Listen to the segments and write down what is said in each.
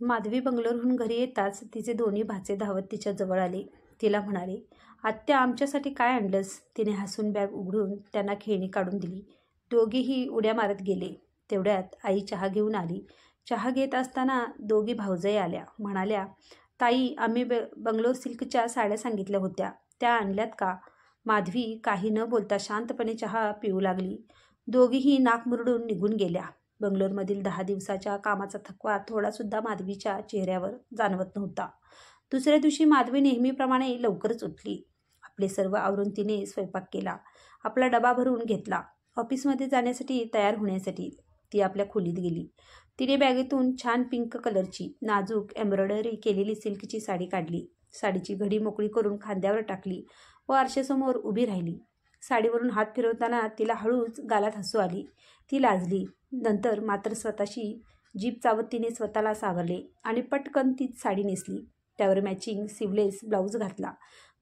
माधवी बंगलोरहून घरी येताच तिचे दोन्ही भाचे धावत तिच्या जवळ आले. तिला म्हणाले, आत्या आमच्यासाठी काय आणलंस? तिने हसून बॅग उघडून त्यांना खेळणी काढून दिली. दोघीही उड्या मारत गेले. तेवढ्यात आई चहा घेऊन आली. चहा घेत असताना दोघी भावजई आल्या. म्हणाल्या, ताई आम्ही बंगलोर सिल्कच्या साड्या सांगितल्या होत्या, त्या आणल्यात का? माधवी काही न बोलता शांतपणे चहा पिऊ लागली. दोघीही नाक मुरडून निघून गेल्या. बंगलोरमधील 10 दिवसाच्या कामाचा थकवा थोडासुद्धा माधवीच्या चेहऱ्यावर जाणवत नव्हता. दुसऱ्या दिवशी माधवी नेहमीप्रमाणे लवकरच उठली. आपले सर्व आवरून तिने स्वयंपाक केला. आपला डबा भरून घेतला. ऑफिसमध्ये जाण्यासाठी तयार होण्यासाठी ती आपल्या खोलीत गेली. तिने बॅगेतून छान पिंक कलरची नाजूक एम्ब्रॉयडरी केलेली सिल्कची साडी काढली. साडीची घडी मोकळी करून खांद्यावर टाकली व आरशासमोर उभी राहिली. साडीवरून हात फिरवताना तिला हळूच गालात हसू आली. ती लाजली. नंतर मात्र स्वतःशी जीभ चावत तिने स्वतःला सावरले आणि पटकन तीच साडी नेसली. त्यावर मॅचिंग सिवलेस ब्लाऊज घातला.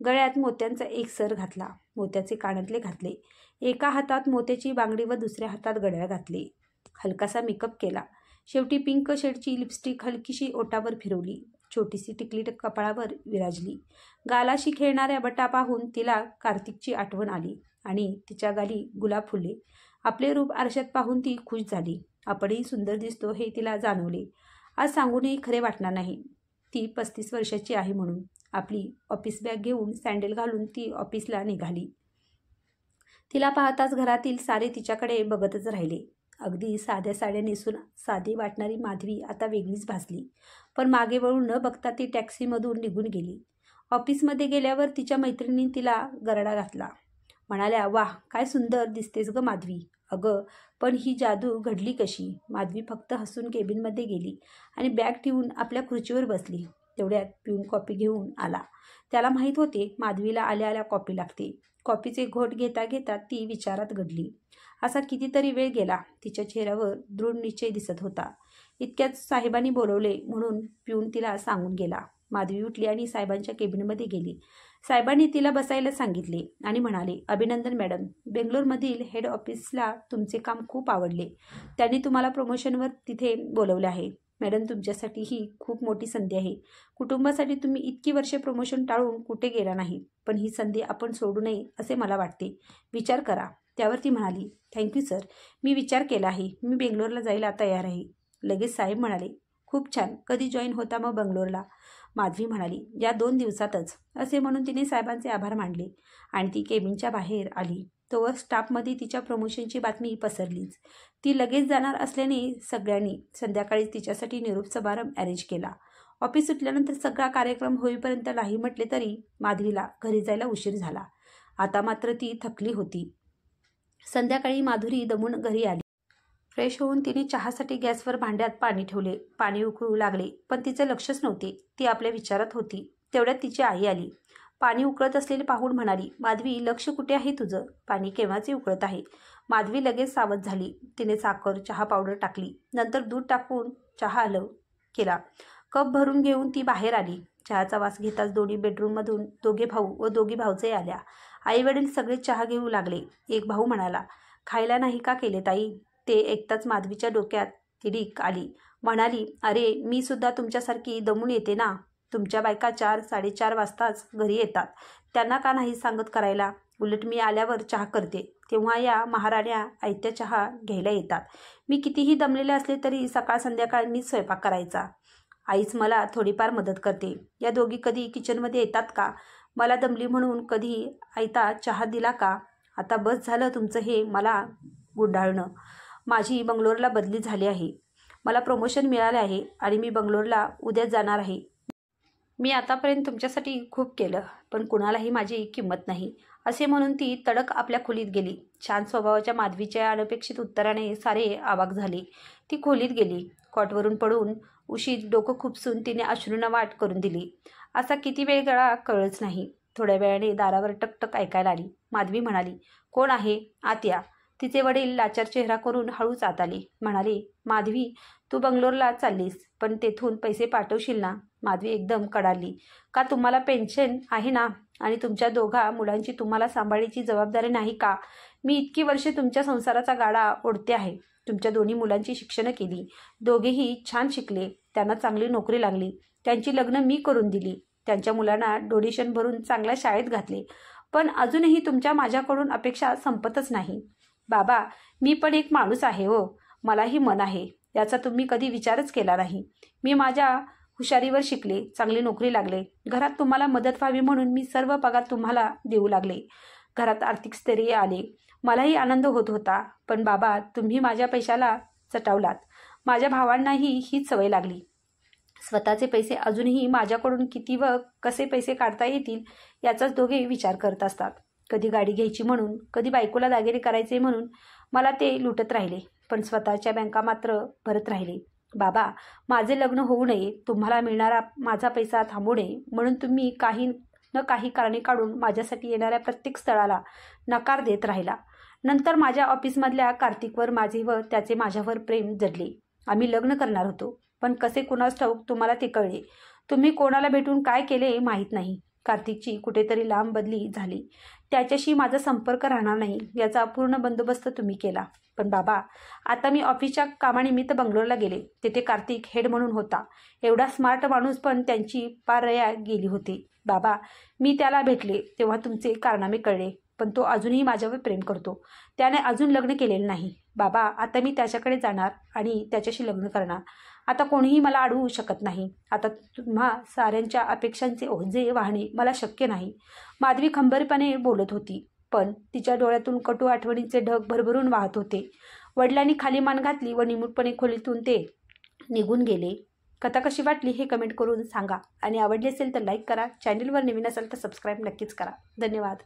गळ्यात मोत्यांचा एक सर घातला. मोत्याचे कानातले घातले. एका हातात मोत्याची बांगडी व दुसऱ्या हातात घड्याळ घातले. हलकासा मेकअप केला. शेवटी पिंक शेडची लिपस्टिक हलकीशी ओठावर फिरवली. छोटीशी टिकली कपाळावर विराजली. गालाशी खेळणाऱ्या बटा पाहून तिला कार्तिकची आठवण आली आणि तिच्या गाली गुलाब फुलले. आपले रूप आरशात पाहून ती खुश झाली. आपणही सुंदर दिसतो हे तिला जाणवले. आज सांगूनही खरे वाटणार नाही, ती 35 वर्षाची आहे म्हणून. आपली ऑफिस बॅग घेऊन सँडल घालून ती ऑफिसला निघाली. तिला पाहताच घरातील सारे तिच्याकडे बघतच राहिले. अगदी साध्या साड्या नेसून साधी वाटणारी माधवी आता वेगळीच भासली. पण मागे वळून न बघता ती टॅक्सीमधून निघून गेली. ऑफिसमध्ये गेल्यावर तिच्या मैत्रिणींनी तिला गरडा घातला. म्हणाल्या, वाह काय सुंदर दिसतेस ग माधवी. अगं पण ही जादू घडली कशी? माधवी फक्त हसून केबिनमध्ये गेली आणि बॅग ठेवून आपल्या खुर्चीवर बसली. तेवढ्यात पिऊन कॉफी घेऊन आला. त्याला माहीत होते माधवीला आल्या आल्या कॉफी लागते. कॉफीचे घोट घेता घेता ती विचारात गडली. असा कितीतरी वेळ गेला. तिच्या चेहऱ्यावर दृढ निश्चय दिसत होता. इतक्यात साहेबांनी बोलवले म्हणून पिऊन तिला सांगून गेला. माधवी उठली आणि साहेबांच्या केबिनमध्ये गेली. साहेबांनी तिला बसायला सांगितले आणि म्हणाले, अभिनंदन मॅडम, बेंगलोरमधील हेड ऑफिसला तुमचे काम खूप आवडले. त्यांनी तुम्हाला प्रमोशनवर तिथे बोलवले आहे. मॅडम तुमच्यासाठी ही खूप मोठी संधी आहे. कुटुंबासाठी तुम्ही इतकी वर्षे प्रमोशन टाळून कुठे गेला नाही, पण ही संधी आपण सोडू नये असे मला वाटते. विचार करा. त्यावर ती म्हणाली, थँक्यू सर, मी विचार केला आहे. मी बेंगलोरला जायला तयार आहे. लगेच साहेब म्हणाले, खूप छान, कधी जॉईन होता मग बंगलोरला? माधवी म्हणाली, या 2 दिवसातच. असे म्हणून तिने साहेबांचे आभार मानले आणि ती केबिनच्या बाहेर आली. तोवर स्टाफमध्ये तिच्या प्रमोशनची बातमी पसरलीच. ती लगेच जाणार असल्याने सगळ्यांनी संध्याकाळीच तिच्यासाठी निरोप समारंभ अरेंज केला. ऑफिस सुटल्यानंतर सगळा कार्यक्रम होईपर्यंत नाही म्हटले तरी माधवीला घरी जायला उशीर झाला. आता मात्र ती थकली होती. संध्याकाळी माधुरी दमून घरी आली. फ्रेश होऊन तिने चहासाठी गॅसवर भांड्यात पाणी ठेवले. पाणी उकळू लागले, पण तिचे लक्षच नव्हते. ती आपल्या विचारात होती. तेवढ्यात तिची आई आली. पाणी उकळत असलेले पाहून म्हणाली, माधवी लक्ष कुठे आहे तुझं? पाणी केव्हाचे उकळत आहे. माधवी लगेच सावध झाली. तिने साखर, चहा पावडर टाकली. नंतर दूध टाकून चहा हलव केला. कप भरून घेऊन ती बाहेर आली. चहाचा वास घेताच दोन्ही बेडरूममधून दोघे भाऊ व दोघी भावजई आल्या. आई वडील सगळे चहा घेऊ लागले. एक भाऊ म्हणाला, खायला नाही का केले ताई? ते ऐकताच माधवीच्या डोक्यात तिडीक आली. म्हणाली, अरे मी सुद्धा तुमच्यासारखी दमून येते ना. तुमच्या बायका 4-4:30 वाजताच घरी येतात. त्यांना का नाही सांगत करायला? उलट मी आल्यावर चहा करते, तेव्हा या महाराण्या आयत्या चहा घ्यायला येतात. मी कितीही दमलेले असले तरी सकाळ संध्याकाळ मीच स्वयंपाक करायचा. आईच मला थोडीफार मदत करते. या दोघी कधी किचनमध्ये येतात का? मला दमली म्हणून कधी आयता चहा दिला का? आता बस झालं तुमचं हे मला गुंडाळणं. माझी बंगलोरला बदली झाली आहे. मला प्रमोशन मिळाले आहे आणि मी बंगलोरला उद्याच जाणार आहे. मी आतापर्यंत तुमच्यासाठी खूप केलं, पण कुणालाही माझी किंमत नाही. असे म्हणून ती तडक आपल्या खोलीत गेली. छान स्वभावाच्या माधवीच्या अनपेक्षित उत्तराने सारे अवाक झाले. ती खोलीत गेली. कॉटवरून पडून उशीत डोकं खुपसून तिने अश्रूंना वाट करून दिली. असा किती वेळ गेला कळलंच नाही. थोड्या वेळाने दारावर टकटक ऐकायला आली. माधवी म्हणाली, कोण आहे? आत या. तिचे वडील लाचार चेहरा करून हळूच आत आले. म्हणाले, माधवी तू बंगलोरला चाललीस, पण तेथून पैसे पाठवशील ना? माधवी एकदम कडाली. का तुम्हाला पेन्शन आहे ना? आणि तुमच्या 2 मुलांची तुम्हाला सांभाळण्याची जबाबदारी नाही का? मी इतकी वर्षे तुमच्या संसाराचा गाडा ओढते आहे. तुमच्या 2 मुलांची शिक्षणं केली. दोघेही छान शिकले. त्यांना चांगली नोकरी लागली, त्यांची लग्न मी करून दिली, त्यांच्या मुलांना डोनेशन भरून चांगल्या शाळेत घातले, पण अजूनही तुमच्या माझ्याकडून अपेक्षा संपतच नाही. बाबा, मी पण एक माणूस आहे हो, मलाही मन आहे, याचा तुम्ही कधी विचारच केला नाही. मी माझ्या हुशारीवर शिकले, चांगली नोकरी लागले, घरात तुम्हाला मदत व्हावी म्हणून मी सर्व पगार तुम्हाला देऊ लागले, घरात आर्थिक स्थैर्य आले, मलाही आनंद होत होता. पण बाबा, तुम्ही माझ्या पैशाला चटावलात. माझ्या भावांनाही हीच सवय लागली. स्वतःचे पैसे अजूनही माझ्याकडून किती व कसे पैसे काढता येतील याचाच दोघे विचार करत असतात. कधी गाडी घ्यायची म्हणून, कधी बायकोला दागिने करायचे म्हणून मला ते लुटत राहिले, पण स्वतःच्या बँका मात्र भरत राहिले. बाबा, माझे लग्न होऊ नये, तुम्हाला मिळणारा माझा पैसा थांबू नये म्हणून तुम्ही काही न काही कारणे काढून माझ्यासाठी येणाऱ्या प्रत्येक स्थळाला नकार देत राहिला. नंतर माझ्या ऑफिसमधल्या कार्तिकवर माझे व त्याचे माझ्यावर प्रेम जडले. आम्ही लग्न करणार होतो, पण कसे कुणास ठाऊक तुम्हाला ते कळले. तुम्ही कोणाला भेटून काय केले माहीत नाही. कार्तिकची कुठेतरी लांब बदली झाली, त्याच्याशी माझा संपर्क राहणार नाही याचा पूर्ण बंदोबस्त तुम्ही केला. पण बाबा, आता मी ऑफिसच्या कामानिमित्त बंगलोरला गेले, तेथे कार्तिक हेड म्हणून होता. एवढा स्मार्ट माणूस, पण त्यांची पारया गेली होती. बाबा, मी त्याला भेटले तेव्हा तुमचे कारनामे कळले, पण तो अजूनही माझ्यावर प्रेम करतो. त्याने अजून लग्न केलेलं नाही. बाबा, आता मी त्याच्याकडे जाणार आणि त्याच्याशी लग्न करणार. आता कोणीही मला अडवू शकत नाही. आता तुम्हा साऱ्यांच्या अपेक्षांचे ओझे वाहणे मला शक्य नाही. माधवी खंबीरपणे बोलत होती, पण तिच्या डोळ्यातून कटू आठवणींचे ढग भरभरून वाहत होते. वडिलांनी खाली मान घातली व निमूटपणे खोलीतून ते निघून गेले. कथा कशी वाटली हे कमेंट करून सांगा आणि आवडली असेल तर लाईक करा. चॅनलवर नवीन असेल तर सबस्क्राईब नक्कीच करा. धन्यवाद.